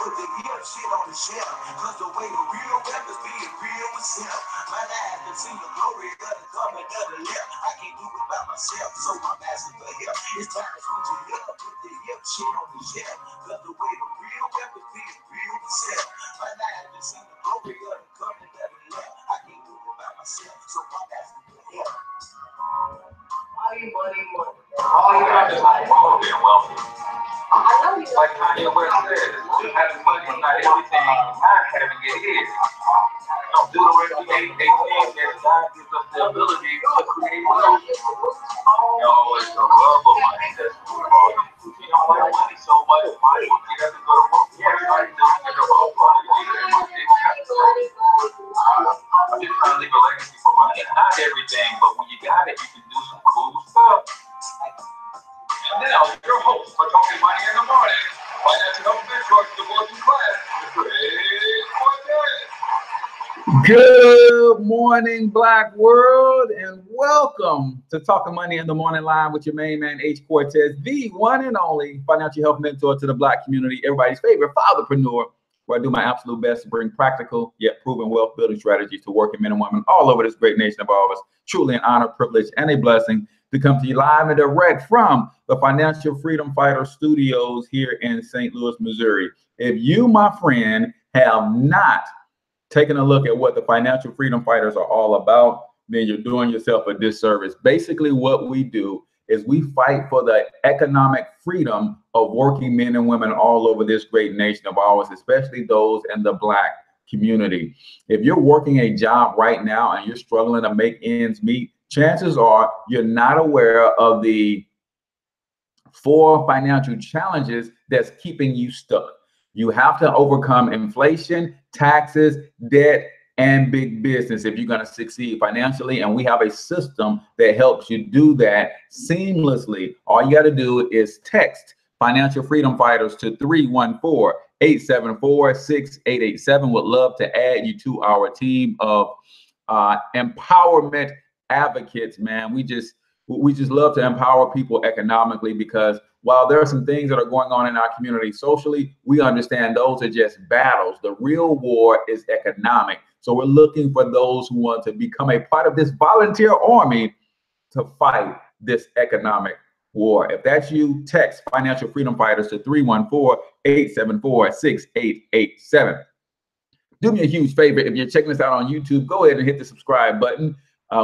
put the hip shit on the shelf. Cause the way the real rappers being real with self. Man, I haven't seen the glory of the coming of the left. I can't do it by myself, so I'm asking for help. It's time to switch it up, put the hip shit on the shelf. Cause the way the real rappers being real with self. Man, I haven't seen the glory of the coming of the left. I can't do it by myself, so I'm asking for help. Money. All you got is like being wealthy. I know you like Kanye West said, having money is not everything, not having it is. Don't do the rest of they think that God gives us the ability to create wealth. No, it's the love of money that's you don't like money so much, money, you have to go to work. Everybody does get about money. I'm just trying to leave a legacy for money. Not everything, but when you got it, you can do some cool stuff. And now, your host for Talking Money in the Morning, financial health mentor to the working class, Cortez. Good morning, Black world, and welcome to Talking Money in the Morning Live with your main man, H. Cortez, the one and only financial health mentor to the Black community, everybody's favorite fatherpreneur, where I do my absolute best to bring practical yet proven wealth building strategies to working men and women all over this great nation of ours. Truly an honor, privilege, and a blessing to come to you live and direct from the Financial Freedom Fighter Studios here in St. Louis, Missouri. If you, my friend, have not taken a look at what the Financial Freedom Fighters are all about, then you're doing yourself a disservice. Basically, what we do is we fight for the economic freedom of working men and women all over this great nation of ours, especially those in the Black community. If you're working a job right now and you're struggling to make ends meet, chances are you're not aware of the 4 financial challenges that's keeping you stuck. You have to overcome inflation, taxes, debt, and big business if you're going to succeed financially. And we have a system that helps you do that seamlessly. All you got to do is text Financial Freedom Fighters to 314-874-6887. Would love to add you to our team of empowerment advocates, man. We just love to empower people economically, because while there are some things that are going on in our community socially, we understand those are just battles. The real war is economic. So we're looking for those who want to become a part of this volunteer army to fight this economic war. If that's you, text Financial Freedom Fighters to 314-874-6887. Do me a huge favor. If you're checking us out on YouTube, go ahead and hit the subscribe button.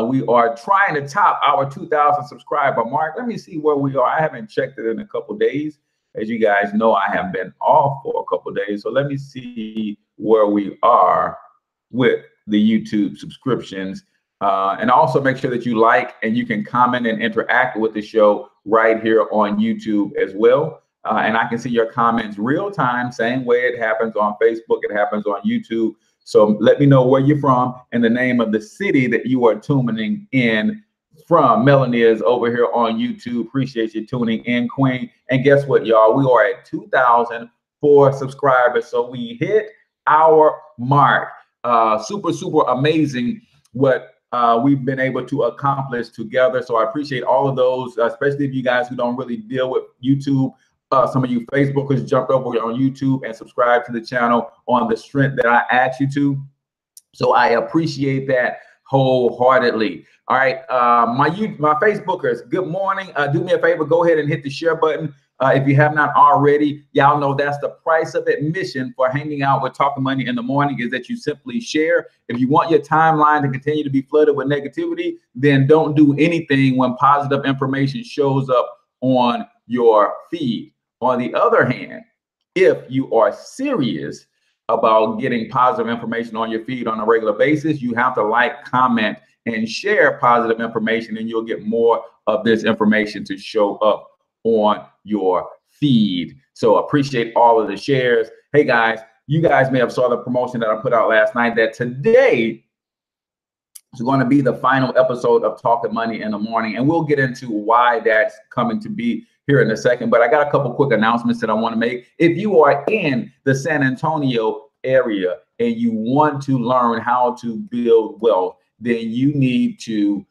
We are trying to top our 2,000 subscriber mark. Let me see where we are. I haven't checked it in a couple days. As you guys know, I have been off for a couple days. So let me see where we are with the YouTube subscriptions. And also make sure that you like and you can comment and interact with the show right here on YouTube as well. And I can see your comments real time, same way it happens on Facebook, it happens on YouTube. So let me know where you're from and the name of the city that you are tuning in from. Melanie is over here on YouTube. Appreciate you tuning in, Queen. And guess what, y'all? We are at 2,004 subscribers. So we hit our mark. Super amazing what we've been able to accomplish together. So I appreciate all of those, especially if you guys who don't really deal with YouTube. Some of you Facebookers jumped over on YouTube and subscribed to the channel on the strength that I asked you to. So I appreciate that wholeheartedly. All right, my Facebookers, good morning. Do me a favor, go ahead and hit the share button. If you have not already, y'all know that's the price of admission for hanging out with Talking Money in the Morning, is that you simply share. If you want your timeline to continue to be flooded with negativity, then don't do anything when positive information shows up on your feed. On the other hand, if you are serious about getting positive information on your feed on a regular basis, you have to like, comment, and share positive information, and you'll get more of this information to show up on your feed. So appreciate all of the shares. Hey guys, you guys may have saw the promotion that I put out last night that today is going to be the final episode of Talking Money in the Morning, and we'll get into why that's coming to be here in a second. But I got a couple quick announcements that I want to make. If you are in the San Antonio area and you want to learn how to build wealth, then you need to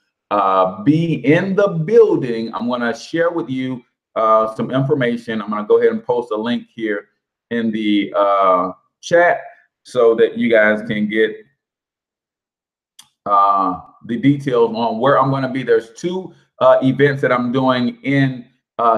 be in the building. I'm going to share with you some information. I'm going to go ahead and post a link here in the chat so that you guys can get the details on where I'm going to be. There's two events that I'm doing in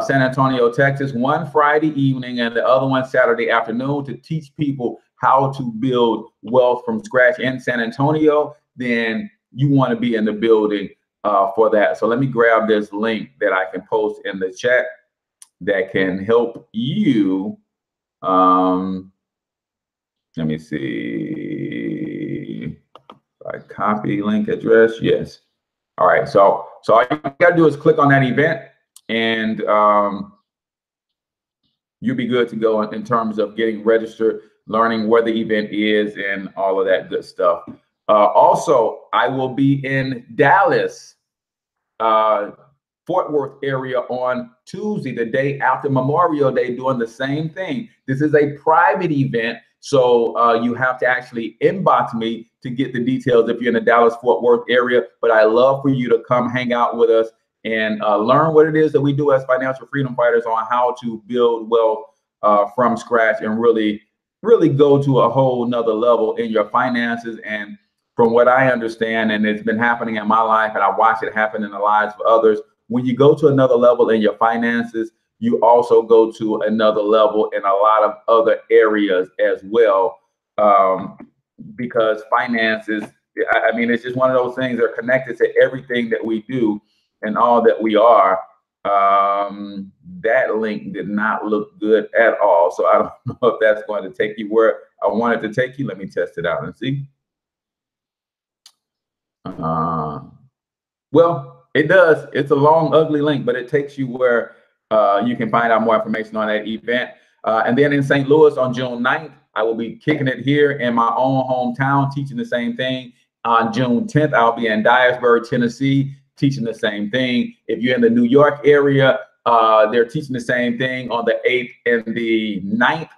San Antonio, Texas, one Friday evening and the other one Saturday afternoon to teach people how to build wealth from scratch in San Antonio. Then you want to be in the building for that. So let me grab this link that I can post in the chat that can help you. Let me see. I copy link address. Yes. All right. So all you got to do is click on that event, and you'll be good to go in terms of getting registered, learning where the event is, and all of that good stuff. Also, I will be in Dallas, Fort Worth area on Tuesday, the day after Memorial Day, doing the same thing. This is a private event, so you have to actually inbox me to get the details if you're in the Dallas Fort Worth area. But I love for you to come hang out with us and learn what it is that we do as financial freedom fighters on how to build wealth from scratch and really go to a whole nother level in your finances. And from what I understand, and it's been happening in my life, and I watch it happen in the lives of others, when you go to another level in your finances, you also go to another level in a lot of other areas as well. Because finances, I mean, it's just one of those things that are connected to everything that we do and all that we are. That link did not look good at all. So I don't know if that's going to take you where I want it to take you. Let me test it out and see. Well, it does. It's a long, ugly link, but it takes you where you can find out more information on that event. And then in St. Louis on June 9th, I will be kicking it here in my own hometown, teaching the same thing. On June 10th, I'll be in Dyersburg, Tennessee, teaching the same thing. If you're in the New York area, they're teaching the same thing on the 8th and the 9th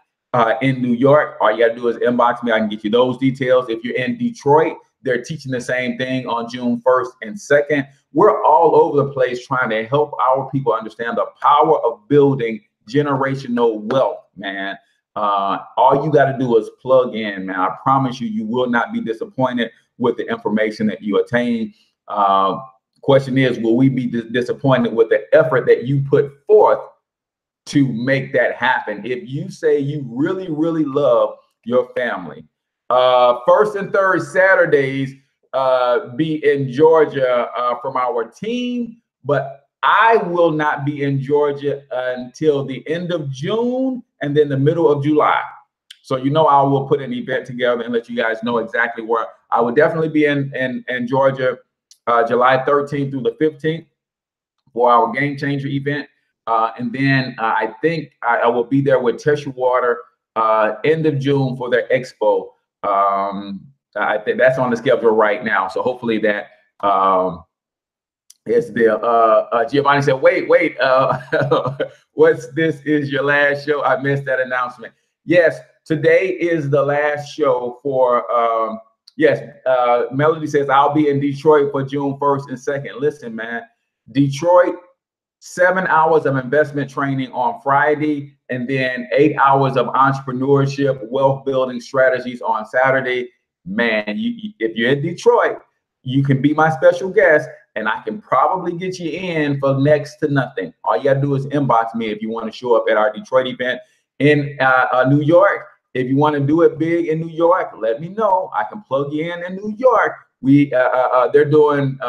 in New York. All you got to do is inbox me. I can get you those details. If you're in Detroit, they're teaching the same thing on June 1st and 2nd. We're all over the place trying to help our people understand the power of building generational wealth, man. All you got to do is plug in, man. I promise you, you will not be disappointed with the information that you attain. Question is, will we be disappointed with the effort that you put forth to make that happen? If you say you really, really love your family, first and third Saturdays be in Georgia from our team, but I will not be in Georgia until the end of June and then the middle of July. So, you know, I will put an event together and let you guys know exactly where. I will definitely be in Georgia July 13th through the 15th for our Game Changer event. And then I think I will be there with Tesha Water end of June for their expo. I think that's on the schedule right now. So hopefully that is there. Giovanni said, wait, what's this is your last show? I missed that announcement. Yes, today is the last show for, Melody says, I'll be in Detroit for June 1st and 2nd. Listen, man, Detroit, 7 hours of investment training on Friday, and then 8 hours of entrepreneurship, wealth building strategies on Saturday. Man, if you're in Detroit, you can be my special guest, and I can probably get you in for next to nothing. All you gotta do is inbox me if you want to show up at our Detroit event. In New York, if you want to do it big in New York, let me know. I can plug you in New York. They're doing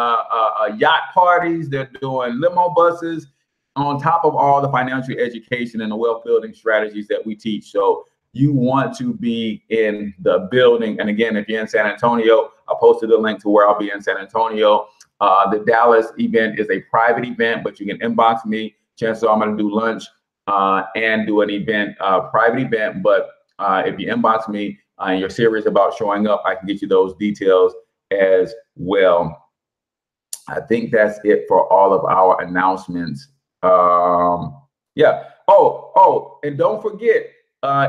yacht parties, they're doing limo buses, on top of all the financial education and the wealth building strategies that we teach. So you want to be in the building. And again, if you're in San Antonio, I posted a link to where I'll be in San Antonio. The Dallas event is a private event, but you can inbox me. Chances are I'm going to do lunch and do an event, private event. But if you inbox me and you're serious about showing up, I can get you those details as well. I think that's it for all of our announcements. Yeah. Oh, and don't forget,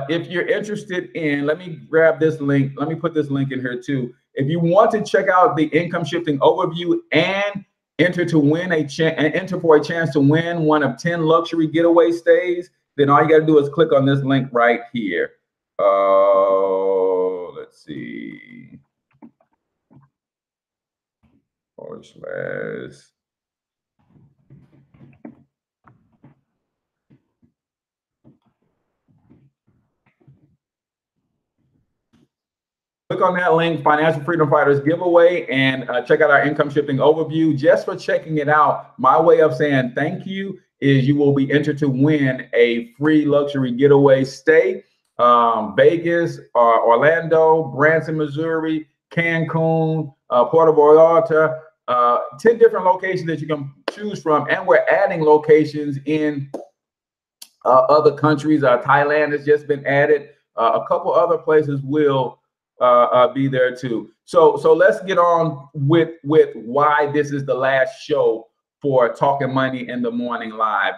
if you're interested in, let me grab this link. Let me put this link in here too. If you want to check out the income shifting overview and enter for a chance to win one of 10 luxury getaway stays then all you got to do is click on this link right here. Let's see. /. Click on that link, Financial Freedom Fighters giveaway, and check out our income shifting overview. Just for checking it out, my way of saying thank you is you will be entered to win a free luxury getaway stay. Vegas, Orlando, Branson, Missouri, Cancun, Puerto Vallarta, 10 different locations that you can choose from. And we're adding locations in other countries. Thailand has just been added. A couple other places will be there too. So let's get on with why this is the last show for Talking Money in the Morning Live.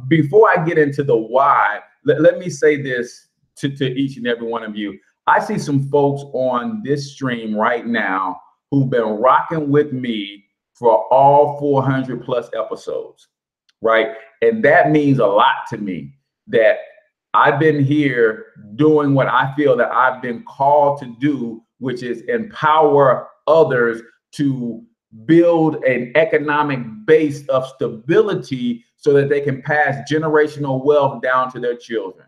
Before I get into the why, let me say this to each and every one of you. I see some folks on this stream right now who've been rocking with me for all 400 plus episodes, right? And that means a lot to me, that I've been here doing what I feel that I've been called to do, which is empower others to build an economic base of stability so that they can pass generational wealth down to their children,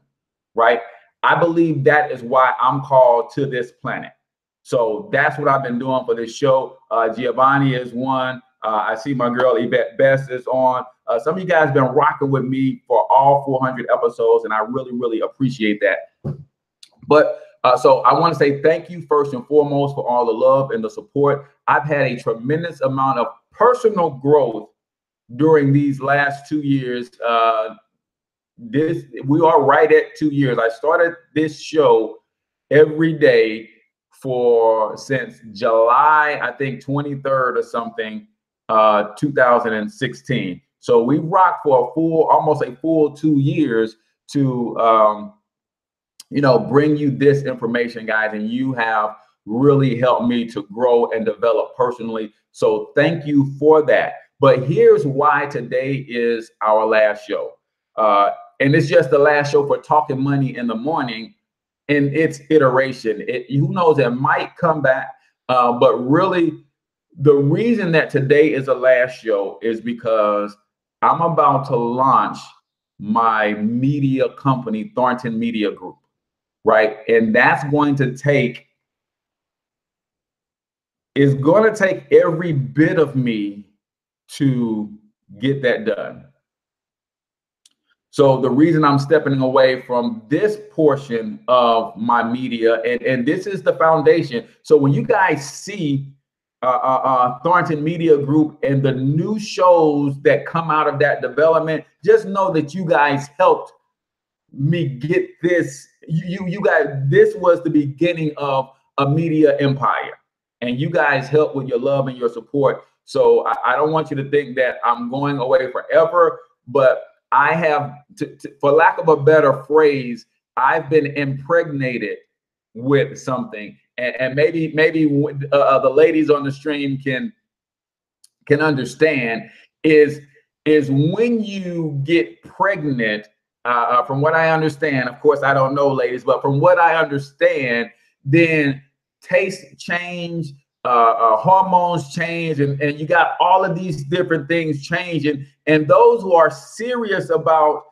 right? I believe that is why I'm called to this planet. So that's what I've been doing for this show. Giovanni is one. I see my girl Yvette Best is on. Some of you guys have been rocking with me for all 400 episodes, and I really, really appreciate that. But so I want to say thank you first and foremost for all the love and the support. I've had a tremendous amount of personal growth during these last 2 years. We are right at 2 years. I started this show every day since July, I think 23rd or something, 2016. So we rocked for almost a full 2 years to, bring you this information, guys. And you have really helped me to grow and develop personally. So thank you for that. But here's why today is our last show. And it's just the last show for Talking Money in the Morning in its iteration. Who knows, it might come back. But really, the reason that today is the last show is because I'm about to launch my media company, Thornton Media Group, right? And that's going to take every bit of me to get that done. So the reason I'm stepping away from this portion of my media, and this is the foundation. So when you guys see Thornton Media Group and the new shows that come out of that development, just know that you guys helped me get this. You guys, this was the beginning of a media empire, and you guys helped with your love and your support. So I don't want you to think that I'm going away forever, but I have, for lack of a better phrase, I've been impregnated with something, and maybe the ladies on the stream can understand is when you get pregnant. From what I understand, of course, I don't know, ladies, but from what I understand, then taste change, hormones change, and you got all of these different things changing. And those who are serious about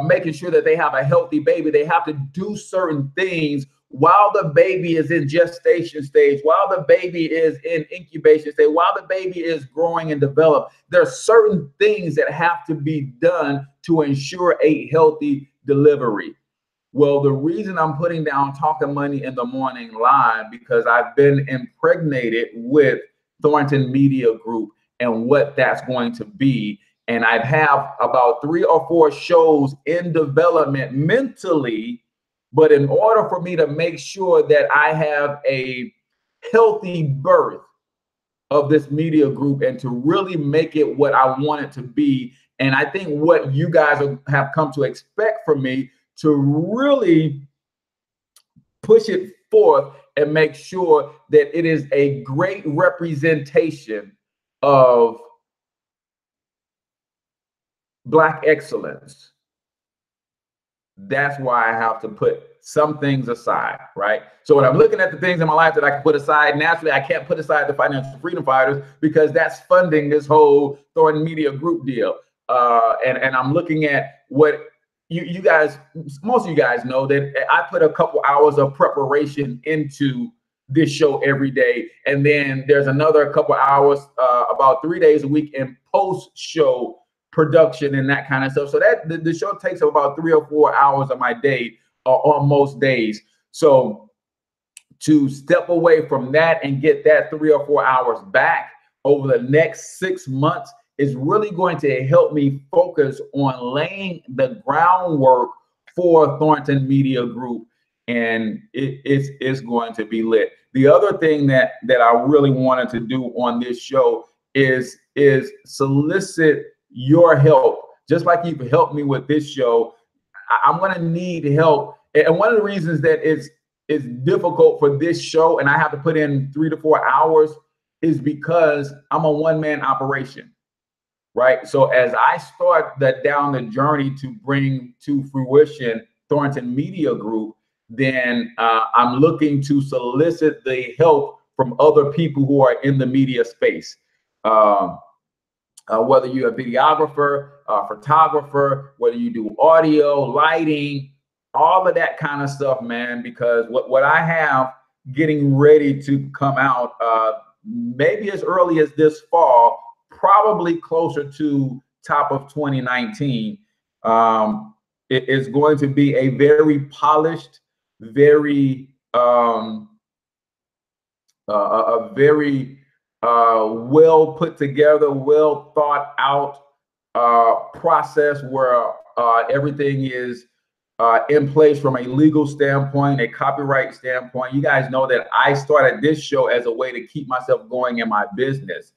making sure that they have a healthy baby, they have to do certain things while the baby is in gestation stage, while the baby is in incubation stage, while the baby is growing and develop. There are certain things that have to be done to ensure a healthy delivery. Well, the reason I'm putting down Talking Money in the Morning Live, because I've been impregnated with Thornton Media Group and what that's going to be. And I have about 3 or 4 shows in development mentally. But in order for me to make sure that I have a healthy birth of this media group and to really make it what I want it to be, and I think what you guys have come to expect from me, to really push it forth and make sure that it is a great representation of Black excellence, that's why I have to put some things aside, right? So when I'm looking at the things in my life that I can put aside, naturally I can't put aside the financial freedom fighters because that's funding this whole Thornton Media Group deal. And I'm looking at what you guys, most of you guys know that I put a couple hours of preparation into this show every day. And then there's another couple hours, about 3 days a week in post-show production and that kind of stuff. So that the show takes about 3 or 4 hours of my day on most days. So to step away from that and get that 3 or 4 hours back over the next 6 months is really going to help me focus on laying the groundwork for Thornton Media Group, and it's going to be lit. The other thing that I really wanted to do on this show is solicit your help. Just like you've helped me with this show, I'm going to need help. And one of the reasons that it's difficult for this show and I have to put in 3 to 4 hours is because I'm a one-man operation, right? So as I start down the journey to bring to fruition Thornton Media Group, then I'm looking to solicit the help from other people who are in the media space. Whether you're a videographer, photographer, whether you do audio, lighting, all of that kind of stuff, man, because what I have getting ready to come out, maybe as early as this fall, probably closer to top of 2019, it is going to be a very polished, very a very well put together, well thought out process where everything is in place from a legal standpoint, a copyright standpoint. You guys know that I started this show as a way to keep myself going in my business.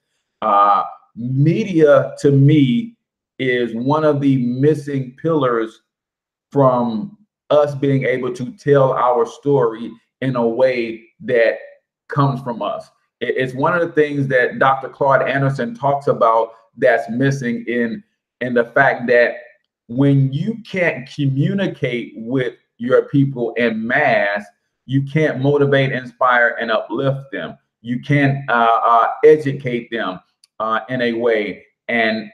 Media to me is one of the missing pillars from us being able to tell our story in a way that comes from us. It's one of the things that Dr. Claude Anderson talks about that's missing in the fact that when you can't communicate with your people en mass, you can't motivate, inspire, and uplift them. You can't educate them in a way. And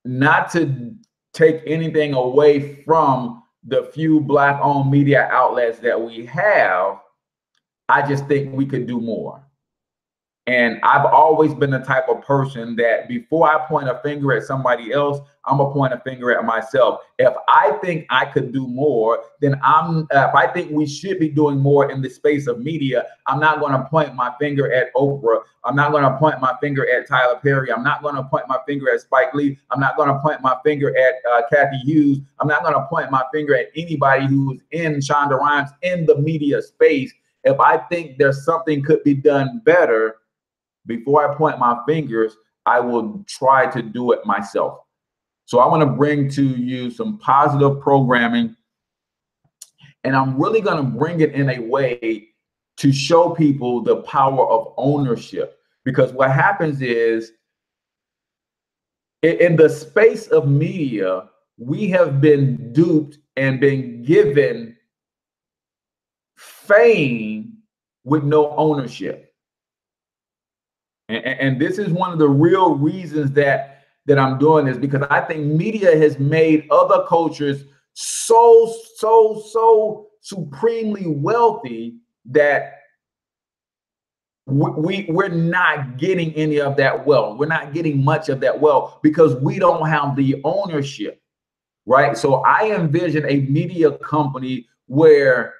not to take anything away from the few Black-owned media outlets that we have, I just think we could do more. And I've always been the type of person that before I point a finger at somebody else, I'm gonna point a finger at myself. If I think I could do more, then if I think we should be doing more in the space of media, I'm not gonna point my finger at Oprah. I'm not gonna point my finger at Tyler Perry. I'm not gonna point my finger at Spike Lee. I'm not gonna point my finger at Kathy Hughes. I'm not gonna point my finger at anybody who's in Shonda Rhimes in the media space. If I think there's something could be done better, before I point my fingers, I will try to do it myself. So I want to bring to you some positive programming, and I'm really going to bring it in a way to show people the power of ownership. Because what happens is, in the space of media, we have been duped and been given fame with no ownership. And this is one of the real reasons that I'm doing this, because I think media has made other cultures so supremely wealthy that we're not getting any of that wealth. We're not getting much of that wealth because we don't have the ownership, right? So I envision a media company where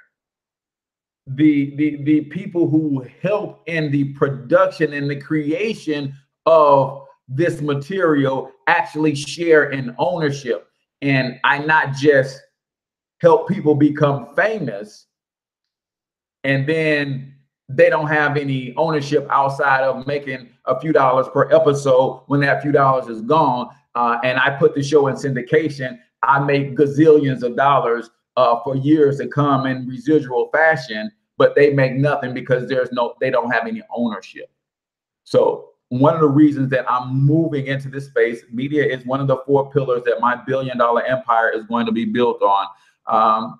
the people who help in the production and the creation of this material actually share in ownership, and I not just help people become famous and then they don't have any ownership outside of making a few dollars per episode. When that few dollars is gone, and I put the show in syndication, I make gazillions of dollars for years to come in residual fashion, but they make nothing because they don't have any ownership. So one of the reasons that I'm moving into this space. Media is one of the 4 pillars that my billion-dollar empire is going to be built on.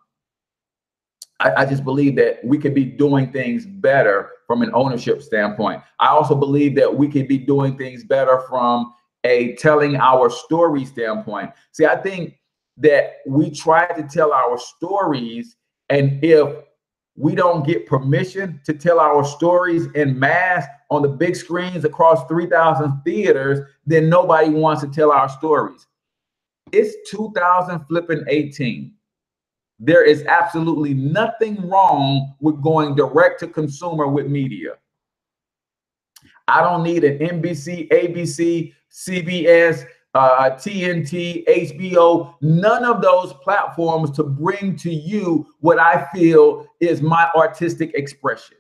I just believe that we could be doing things better from an ownership standpoint. I also believe that we could be doing things better from a telling our story standpoint. See, I think that we try to tell our stories, and if we don't get permission to tell our stories in mass on the big screens across 3,000 theaters, then nobody wants to tell our stories. It's 2018. There is absolutely nothing wrong with going direct to consumer with media. I don't need an NBC, ABC, CBS, TNT, HBO, none of those platforms to bring to you what I feel is my artistic expression.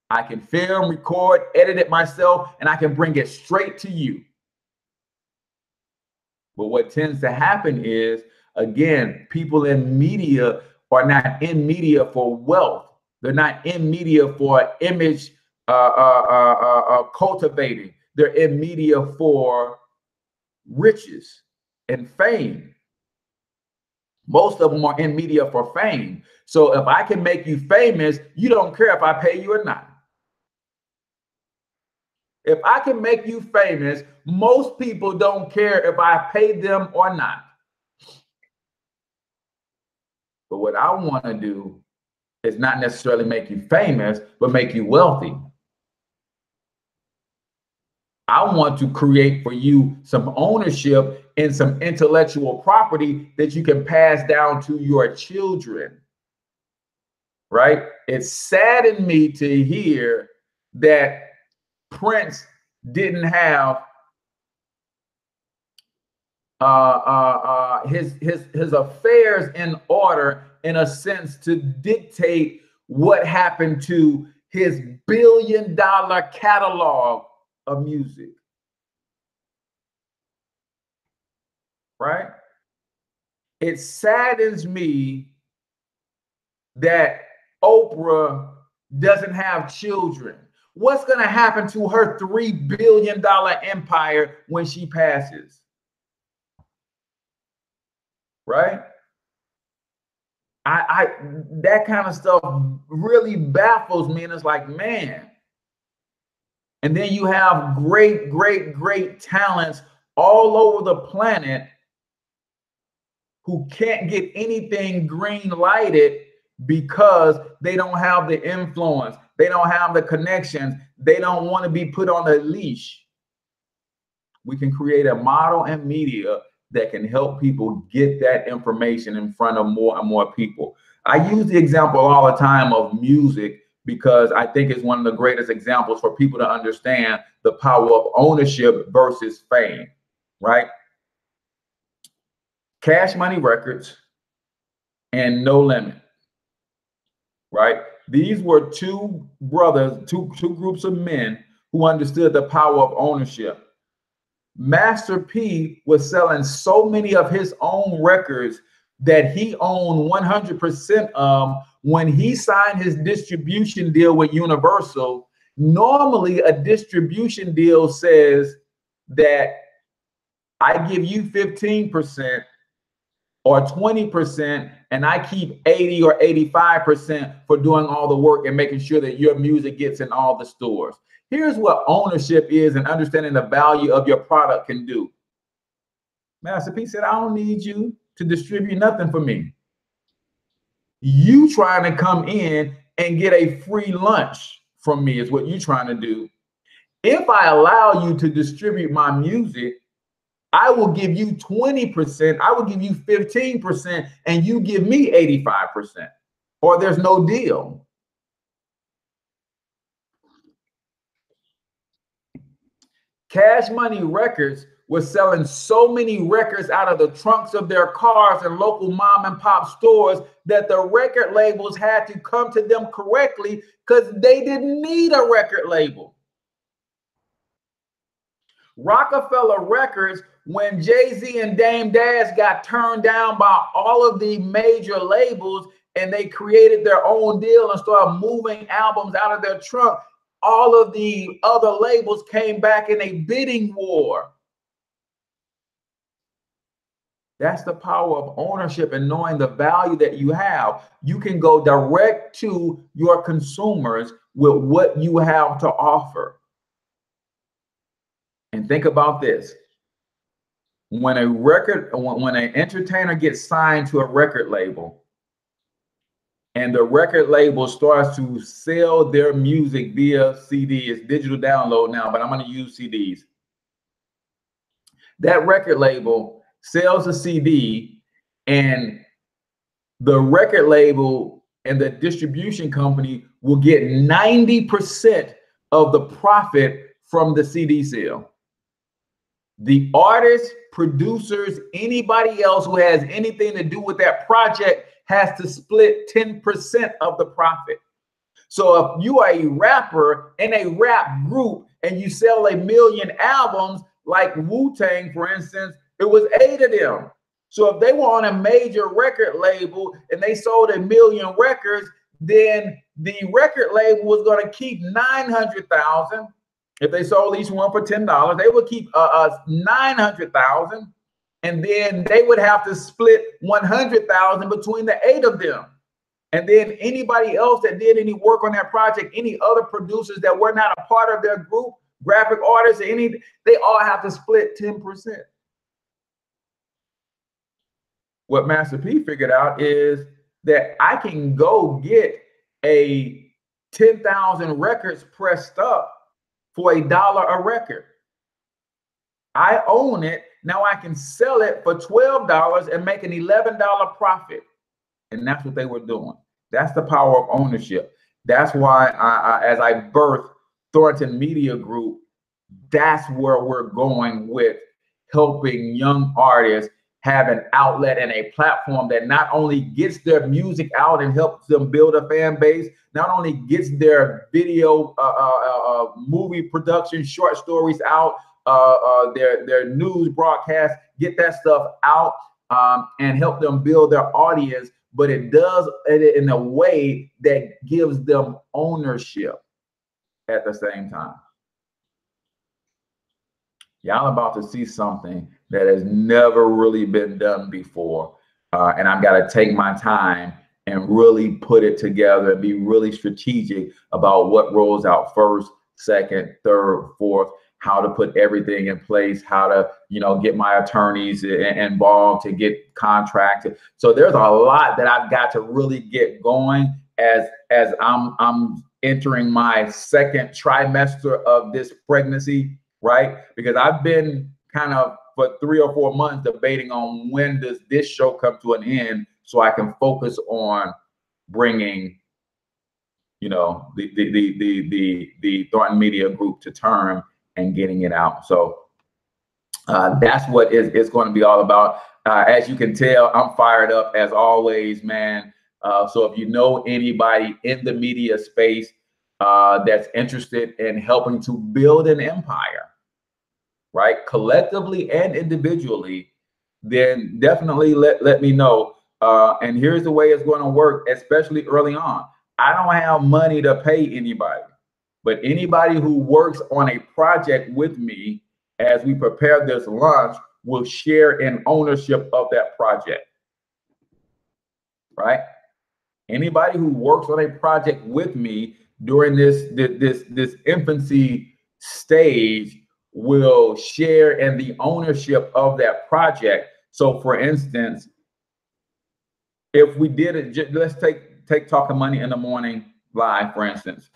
I can film, record, edit it myself, and I can bring it straight to you. But what tends to happen is, again, people in media are not in media for wealth. They're not in media for image cultivating. They're in media for riches and fame. Most of them are in media for fame. So if I can make you famous, you don't care if I pay you or not. If I can make you famous, most people don't care if I pay them or not. But what I want to do is not necessarily make you famous, but make you wealthy. I want to create for you some ownership and some intellectual property that you can pass down to your children, right? It saddened me to hear that Prince didn't have his affairs in order, in a sense, to dictate what happened to his billion-dollar catalog of music, right? It saddens me that Oprah doesn't have children. What's going to happen to her $3 billion empire when she passes? Right? I that kind of stuff really baffles me, and it's like, man. And then you have great talents all over the planet who can't get anything green lighted because they don't have the influence, they don't have the connections, they don't want to be put on a leash. We can create a model and media that can help people get that information in front of more and more people. I use the example all the time of music because I think it's one of the greatest examples for people to understand the power of ownership versus fame, right? Cash Money Records and No Limit, right? These were two brothers, two groups of men who understood the power of ownership. Master P was selling so many of his own records that he owned 100% of. When he signed his distribution deal with Universal, normally a distribution deal says that I give you 15% or 20%, and I keep 80 or 85% for doing all the work and making sure that your music gets in all the stores. Here's what ownership is and understanding the value of your product can do. Master P said, I don't need you to distribute nothing for me. You trying to come in and get a free lunch from me is what you're trying to do. If I allow you to distribute my music, I will give you 20%, I will give you 15%, and you give me 85%, or there's no deal. Cash Money Records was selling so many records out of the trunks of their cars and local mom and pop stores that the record labels had to come to them correctly because they didn't need a record label. Rockefeller Records, when Jay-Z and Dame Dash got turned down by all of the major labels and they created their own deal and started moving albums out of their trunk, all of the other labels came back in a bidding war. That's the power of ownership and knowing the value that you have. You can go direct to your consumers with what you have to offer. And think about this. When when an entertainer gets signed to a record label, and the record label starts to sell their music via CD, it's digital download now, but I'm going to use CDs. That record label sells a CD, and the record label and the distribution company will get 90% of the profit from the CD sale. The artists, producers, anybody else who has anything to do with that project has to split 10% of the profit. So if you are a rapper in a rap group and you sell 1 million albums, like Wu-Tang, for instance, it was 8 of them. So if they were on a major record label and they sold 1 million records, then the record label was going to keep 900,000. If they sold each one for $10, they would keep 900,000, and then they would have to split 100,000 between the 8 of them. And then anybody else that did any work on that project, any other producers that were not a part of their group, graphic artists, they all have to split 10%. What Master P figured out is that I can go get a 10,000 records pressed up for $1 a record. I own it. Now I can sell it for $12 and make an $11 profit. And that's what they were doing. That's the power of ownership. That's why as I birthed Thornton Media Group, that's where we're going with helping young artists have an outlet and a platform that not only gets their music out and helps them build a fan base, not only gets their video, movie production, short stories out, their news broadcast, get that stuff out and help them build their audience, but it does it in a way that gives them ownership at the same time. Y'all about to see something that has never really been done before. And I've got to take my time and really put it together and be really strategic about what rolls out first, second, third, fourth, how to put everything in place, how to, get my attorneys involved to get contracted. So there's a lot that I've got to really get going as I'm entering my second trimester of this pregnancy, right? Because I've been kind of for 3 or 4 months debating on when does this show come to an end so I can focus on bringing, the Thornton Media Group to term and getting it out. So that's what it's going to be all about. As you can tell, I'm fired up as always, man. So if you know anybody in the media space that's interested in helping to build an empire, right, collectively and individually, then definitely let me know. And here's the way it's going to work, especially early on. I don't have money to pay anybody, but anybody who works on a project with me as we prepare this launch will share in ownership of that project, right? Anybody who works on a project with me during this infancy stage will share in the ownership of that project. So for instance, if we did it, let's take Talking Money in the Morning live, for instance,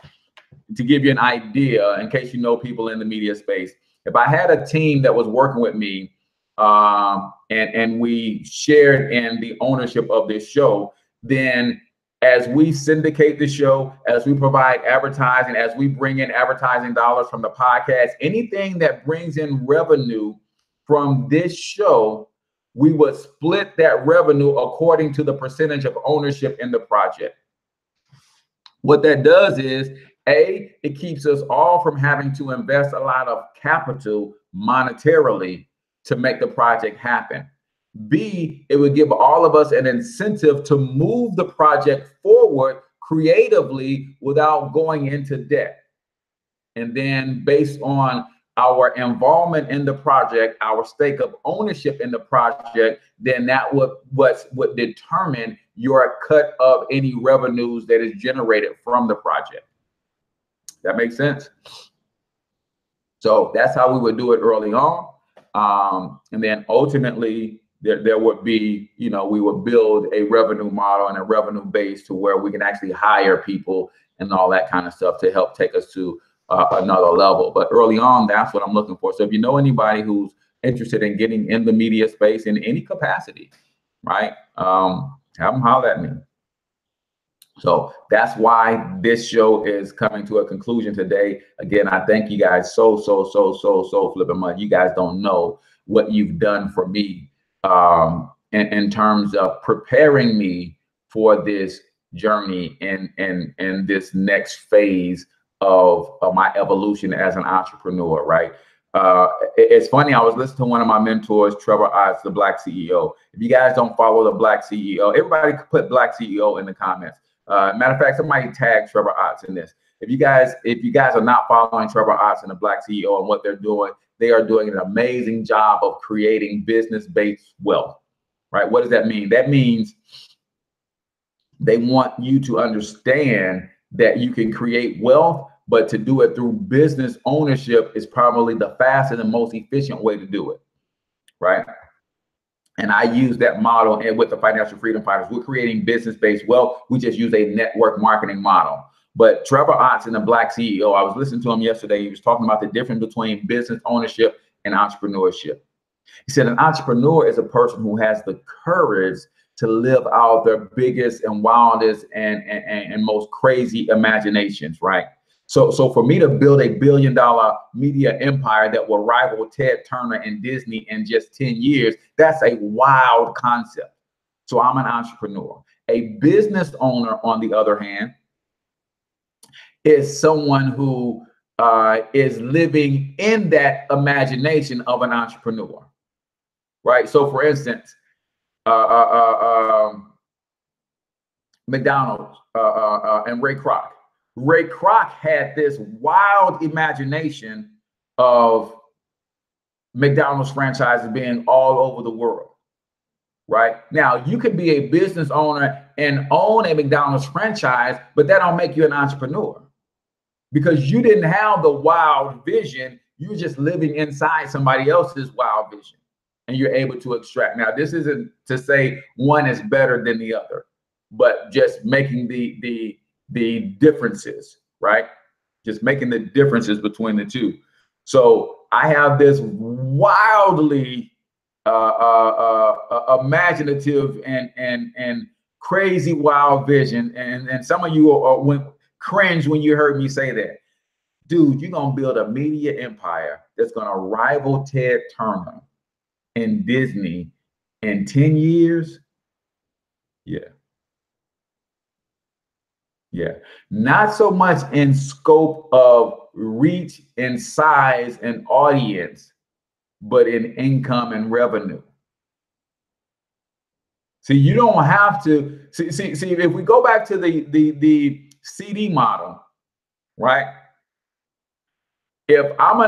to give you an idea, in case you know people in the media space. If I had a team that was working with me and we shared in the ownership of this show, then as we syndicate the show, as we provide advertising, as we bring in advertising dollars from the podcast, anything that brings in revenue from this show, we would split that revenue according to the percentage of ownership in the project. What that does is, A, it keeps us all from having to invest a lot of capital monetarily to make the project happen. B, it would give all of us an incentive to move the project forward creatively without going into debt. And then based on our involvement in the project, our stake of ownership in the project, then that would determine your cut of any revenues that is generated from the project. That makes sense? So that's how we would do it early on. And then ultimately there would be, you know, we would build a revenue model and a revenue base to where we can actually hire people and all that kind of stuff to help take us to another level. But early on, that's what I'm looking for. So if you know anybody who's interested in getting in the media space in any capacity, right, have them holler at me. So that's why this show is coming to a conclusion today. Again, I thank you guys so flipping much. You guys don't know what you've done for me in terms of preparing me for this journey and this next phase of my evolution as an entrepreneur, right? It's funny, I was listening to one of my mentors, Trevor Otts, the Black CEO. If you guys don't follow the Black CEO, everybody put Black CEO in the comments. Matter of fact, somebody tag Trevor Otts in this. If you guys are not following Trevor Otts and the Black CEO and what they're doing, they are doing an amazing job of creating business-based wealth, right? What does that mean? That means they want you to understand that you can create wealth, but to do it through business ownership is probably the fastest and most efficient way to do it, right? And I use that model, and with the Financial Freedom Fighters, we're creating business-based wealth. We just use a network marketing model. But Trevor Otts and the Black CEO, I was listening to him yesterday. He was talking about the difference between business ownership and entrepreneurship. He said an entrepreneur is a person who has the courage to live out their biggest and wildest and most crazy imaginations, right? So for me to build a $1 billion media empire that will rival Ted Turner and Disney in just 10 years, that's a wild concept. So I'm an entrepreneur. A business owner, on the other hand, is someone who is living in that imagination of an entrepreneur, right? So for instance, McDonald's and Ray Kroc. Ray Kroc had this wild imagination of McDonald's franchises being all over the world, right? Now, you could be a business owner and own a McDonald's franchise, but that don't make you an entrepreneur because you didn't have the wild vision. You're just living inside somebody else's wild vision and you're able to extract. Now, this isn't to say one is better than the other, but just making the differences, right? Just making the differences between the two. So I have this wildly imaginative and crazy wild vision, and some of you went cringe when you heard me say that. Dude, you're gonna build a media empire that's gonna rival Ted Turner and Disney in 10 years. Yeah, not so much in scope of reach and size and audience, but in income and revenue. See, you don't have to see if we go back to the CD model, right? If I'm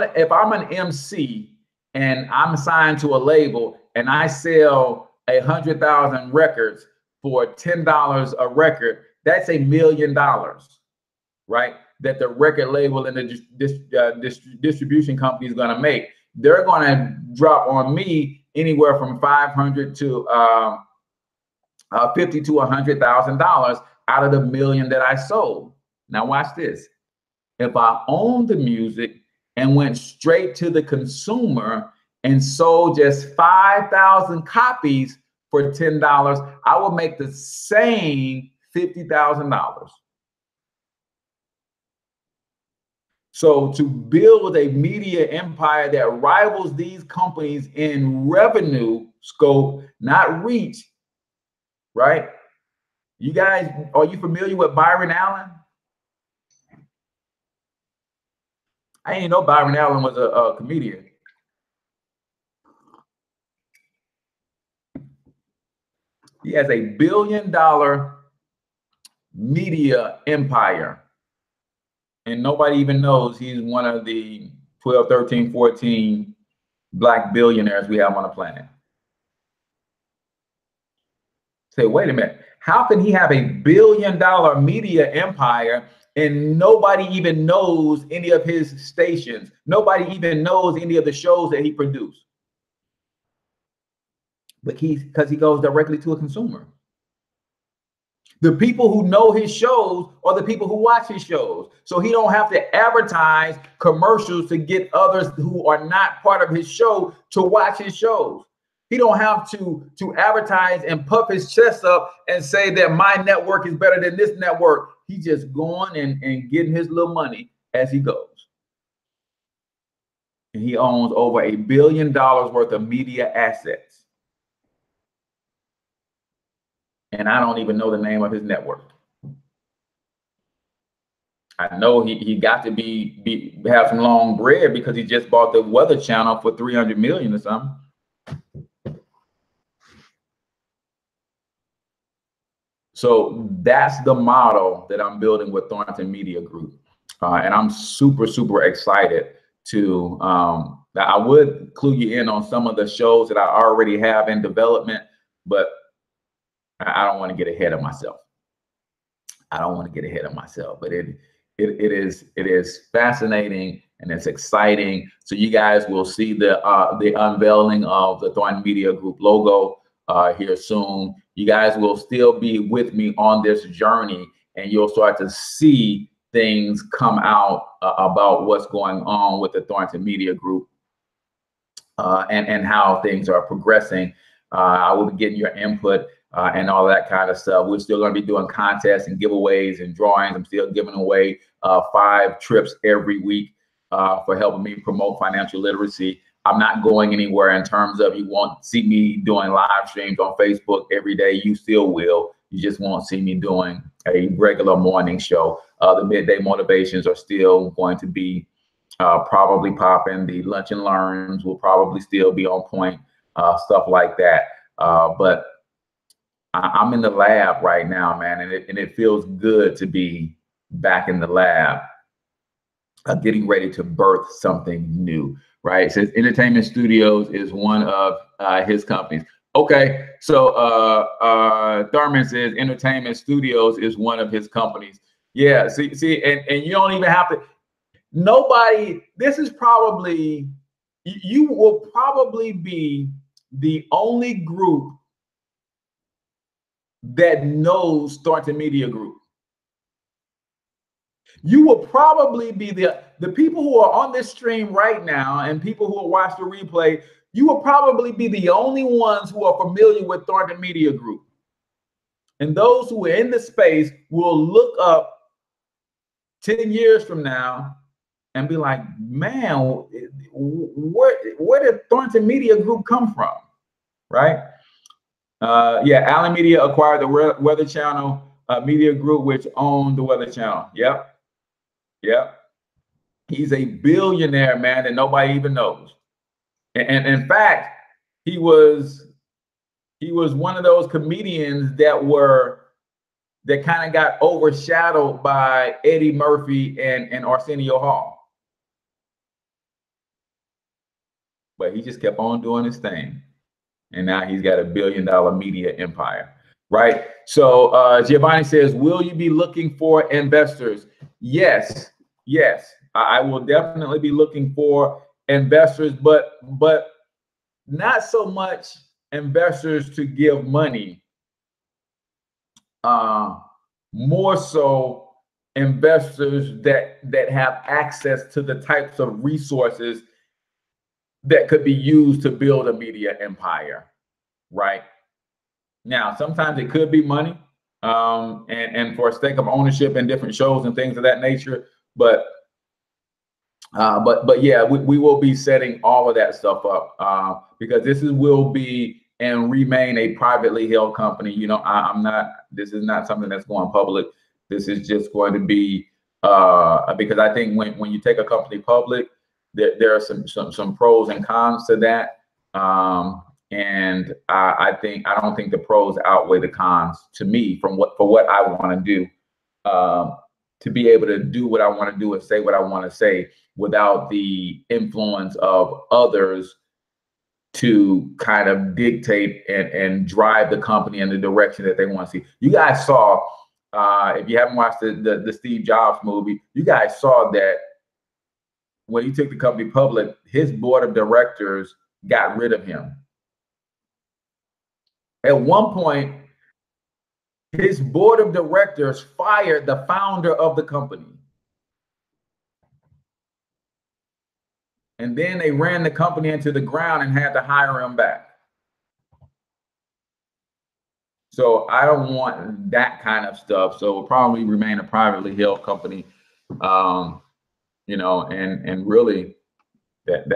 an MC and I'm signed to a label and I sell 100,000 records for $10 a record, that's $1 million, right? That the record label and the distribution company is going to make. They're going to drop on me anywhere from $500 to $50,000 to $100,000 out of the $1 million that I sold. Now watch this. If I owned the music and went straight to the consumer and sold just 5,000 copies for $10, I would make the same $50,000. So to build a media empire that rivals these companies in revenue scope, not reach, right? You guys, are you familiar with Byron Allen? I didn't know Byron Allen was a comedian. He has a $1 billion media empire and nobody even knows he's one of the 12, 13, 14 black billionaires we have on the planet. Say, wait a minute, how can he have $1 billion media empire and nobody even knows any of his stations? Nobody even knows any of the shows that he produced. Because he goes directly to a consumer. The people who know his shows are the people who watch his shows. So he don't have to advertise commercials to get others who are not part of his show to watch his shows. He don't have to advertise and puff his chest up and say that my network is better than this network. He's just going and getting his little money as he goes. And he owns over $1 billion worth of media assets. And I don't even know the name of his network. I know he got to have some long bread because he just bought the Weather Channel for $300 million or something. So that's the model that I'm building with Thornton Media Group. And I'm super, super excited to, I would clue you in on some of the shows that I already have in development, but I don't want to get ahead of myself. But it is fascinating and it's exciting. So you guys will see the unveiling of the Thornton Media Group logo here soon. You guys will still be with me on this journey, and you'll start to see things come out about what's going on with the Thornton Media Group and how things are progressing. I will be getting your input and all that kind of stuff. We're still going to be doing contests and giveaways and drawings. I'm still giving away 5 trips every week for helping me promote financial literacy. I'm not going anywhere in terms of you won't see me doing live streams on Facebook every day. You still will. You just won't see me doing a regular morning show. The midday motivations are still going to be probably popping. The lunch and learns will probably still be on point, stuff like that. But I'm in the lab right now, man, and it feels good to be back in the lab, getting ready to birth something new, right? It says Entertainment Studios is one of his companies. Okay, so Thurman says Entertainment Studios is one of his companies. Yeah, see, and you don't even have to. Nobody. This is probably you will probably be the only group that knows Thornton Media Group. You will probably be the people who are on this stream right now and people who will watch the replay. You will probably be the only ones who are familiar with Thornton Media Group. And those who are in the space will look up 10 years from now and be like, man, where did Thornton Media Group come from, right? Yeah, Allen Media acquired the Weather Channel Media Group, which owned the Weather Channel. Yep. He's a billionaire, man, that nobody even knows. And in fact, he was one of those comedians that kind of got overshadowed by Eddie Murphy and Arsenio Hall. But he just kept on doing his thing. And now he's got $1 billion media empire, right? So Giovanni says, will you be looking for investors? Yes. I will definitely be looking for investors, but not so much investors to give money. More so investors that have access to the types of resources that could be used to build a media empire, right? Now, sometimes it could be money, and for a stake of ownership in different shows and things of that nature. But yeah, we will be setting all of that stuff up because will be and remain a privately held company. You know, this is not something that's going public. This is just going to be because I think when you take a company public, there are some pros and cons to that. And I don't think the pros outweigh the cons to me for what I want to do. to be able to do what I want to do and say what I want to say without the influence of others to kind of dictate and drive the company in the direction that they want to see. You guys saw, if you haven't watched the Steve Jobs movie, you guys saw that when he took the company public, his board of directors got rid of him. At one point, his board of directors fired the founder of the company. And then they ran the company into the ground and had to hire him back. So I don't want that kind of stuff. So we'll probably remain a privately held company, you know, and really that's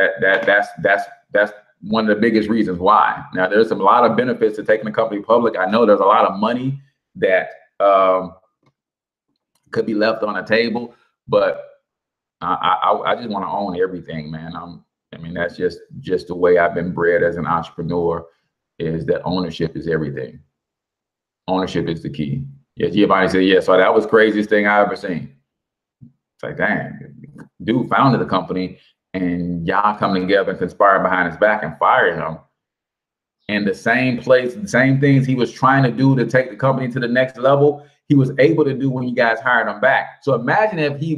one of the biggest reasons why. Now, there's a lot of benefits to taking the company public. I know there's a lot of money that could be left on the table, but I just want to own everything, man. I mean, that's just the way I've been bred as an entrepreneur, is that ownership is everything. Ownership is the key. Yeah, Giovanni said, yeah, so that was the craziest thing I ever seen. It's like, dang, dude founded the company and y'all come together and conspire behind his back and fire him. And the same place, the same things he was trying to do to take the company to the next level, he was able to do when you guys hired him back. So imagine if he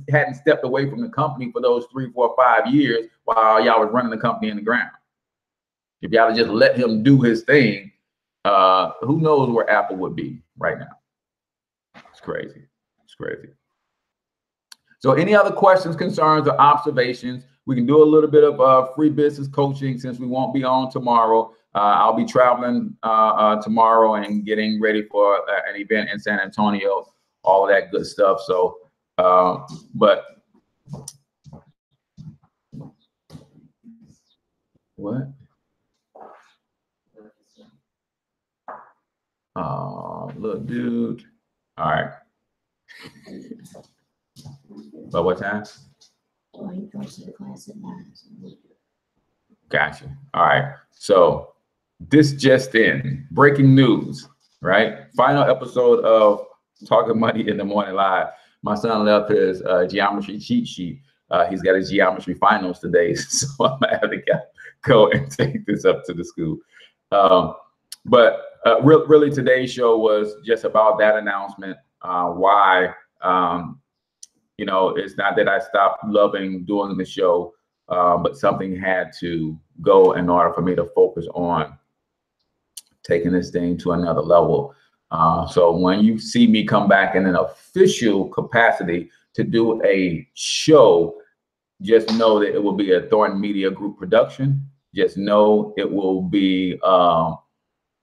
hadn't stepped away from the company for those 3, 4, 5 years while y'all was running the company in the ground. If y'all had just let him do his thing, who knows where Apple would be right now. It's crazy. It's crazy. So any other questions, concerns, or observations? We can do a little bit of free business coaching since we won't be on tomorrow. I'll be traveling tomorrow and getting ready for an event in San Antonio, all of that good stuff. So, but what? Look, dude. All right. By what time? Oh, he goes to the class at 9. Gotcha. All right. So this just in, breaking news, right? Final episode of Talking Money in the Morning Live. My son left his geometry cheat sheet. He's got his geometry finals today, so I'm gonna have to go and take this up to the school. But really, today's show was just about that announcement. Why, you know, it's not that I stopped loving doing the show, but something had to go in order for me to focus on taking this thing to another level. So when you see me come back in an official capacity to do a show, just know that it will be a Thornton Media Group production. Just know it will be on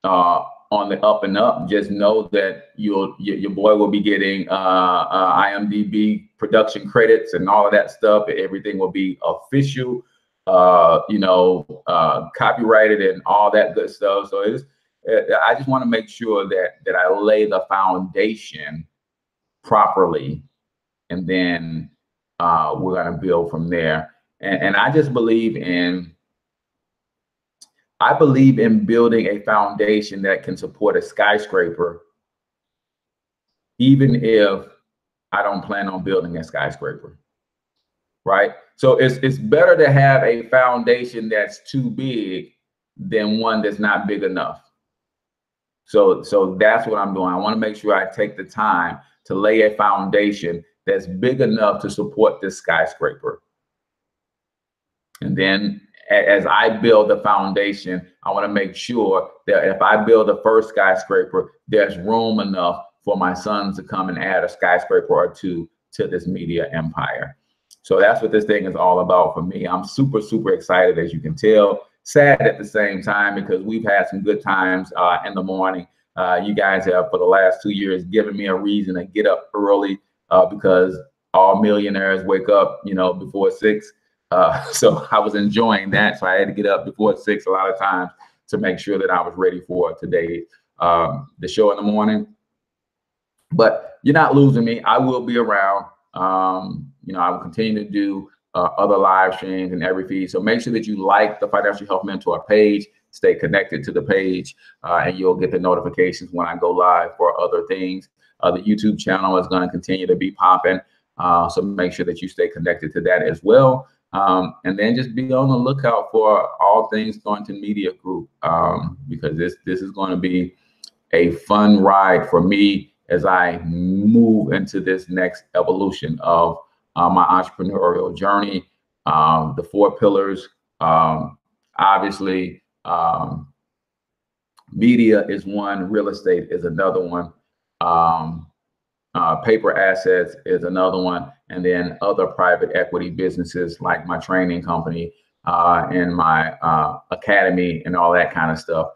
the up and up. Just know that your boy will be getting IMDb production credits and all of that stuff. Everything will be official, you know, copyrighted and all that good stuff. So I just want to make sure that I lay the foundation properly, and then we're going to build from there. And I just believe in building a foundation that can support a skyscraper, even if I don't plan on building a skyscraper, right? So it's better to have a foundation that's too big than one that's not big enough. So that's what I'm doing. I want to make sure I take the time to lay a foundation that's big enough to support this skyscraper. And then as I build the foundation, I want to make sure that if I build the first skyscraper, there's room enough for my sons to come and add a skyscraper or two to this media empire. So that's what this thing is all about for me. I'm super, super excited, as you can tell. Sad at the same time, because we've had some good times in the morning. You guys have, for the last 2 years, given me a reason to get up early because all millionaires wake up, you know, before 6. So I was enjoying that. So I had to get up before 6 a lot of times to make sure that I was ready for today, the show in the morning. But you're not losing me. I will be around. You know, I will continue to do other live streams and every feed. So make sure that you like the Financial Health Mentor page, stay connected to the page, and you'll get the notifications when I go live for other things. The YouTube channel is going to continue to be popping. So make sure that you stay connected to that as well. And then just be on the lookout for all things Thornton Media Group, because this is going to be a fun ride for me as I move into this next evolution of my entrepreneurial journey. The 4 pillars, obviously, media is one, real estate is another one, paper assets is another one, and then other private equity businesses like my training company and my academy and all that kind of stuff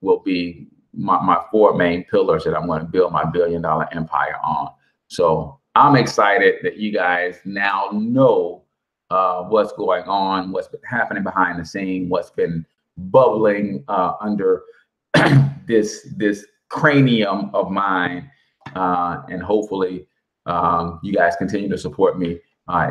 will be my 4 main pillars that I'm going to build my $1 billion empire on. So I'm excited that you guys now know what's going on, what's been happening behind the scene, what's been bubbling under this cranium of mine, and hopefully you guys continue to support me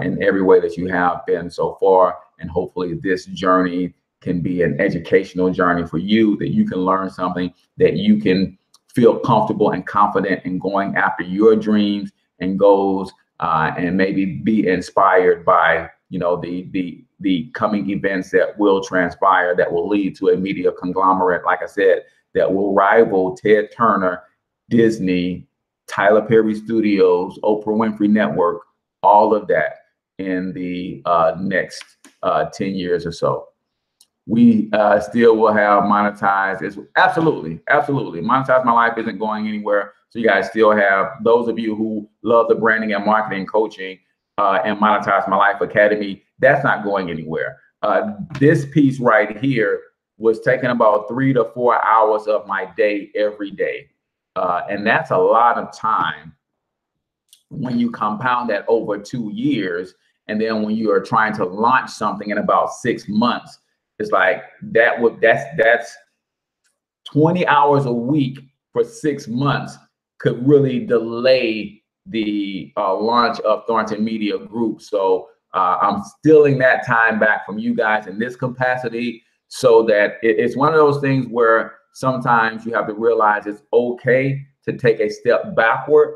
in every way that you have been so far, and hopefully this journey can be an educational journey for you, that you can learn something, that you can feel comfortable and confident in going after your dreams and goals, and maybe be inspired by, you know, the coming events that will transpire, that will lead to a media conglomerate, like I said, that will rival Ted Turner, Disney, Tyler Perry Studios, Oprah Winfrey Network, all of that in the next 10 years or so. We still will have monetized. Absolutely. Monetize My Life isn't going anywhere. So you guys still have those of you who love the branding and marketing coaching and Monetize My Life Academy. That's not going anywhere. This piece right here was taking about 3 to 4 hours of my day every day. And that's a lot of time when you compound that over 2 years. And then when you are trying to launch something in about 6 months, it's like that's 20 hours a week for 6 months could really delay the launch of Thornton Media Group. So I'm stealing that time back from you guys in this capacity, so that it's one of those things where sometimes you have to realize it's okay to take a step backward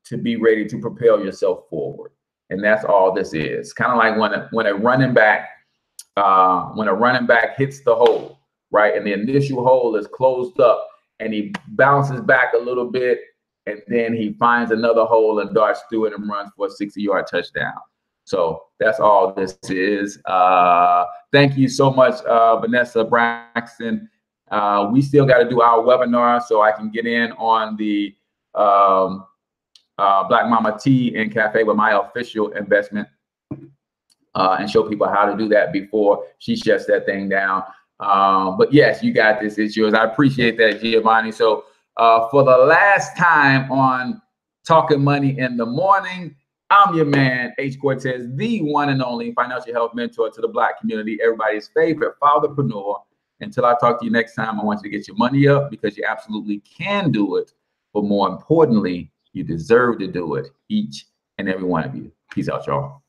to be ready to propel yourself forward. And that's all this is. Kind of like when a running back hits the hole, right? And the initial hole is closed up and he bounces back a little bit, and then he finds another hole and darts through it and runs for a 60-yard touchdown. So that's all this is. Thank you so much, Vanessa Braxton. We still got to do our webinar so I can get in on the Black Mama Tea and Cafe with my official investment, and show people how to do that before she shuts that thing down. But yes, you got this. It's yours. I appreciate that, Giovanni. So for the last time on Talking Money in the Morning, I'm your man, H. Cortez, the one and only financial health mentor to the Black community, everybody's favorite fatherpreneur. Until I talk to you next time, I want you to get your money up, because you absolutely can do it. But more importantly, you deserve to do it, each and every one of you. Peace out, y'all.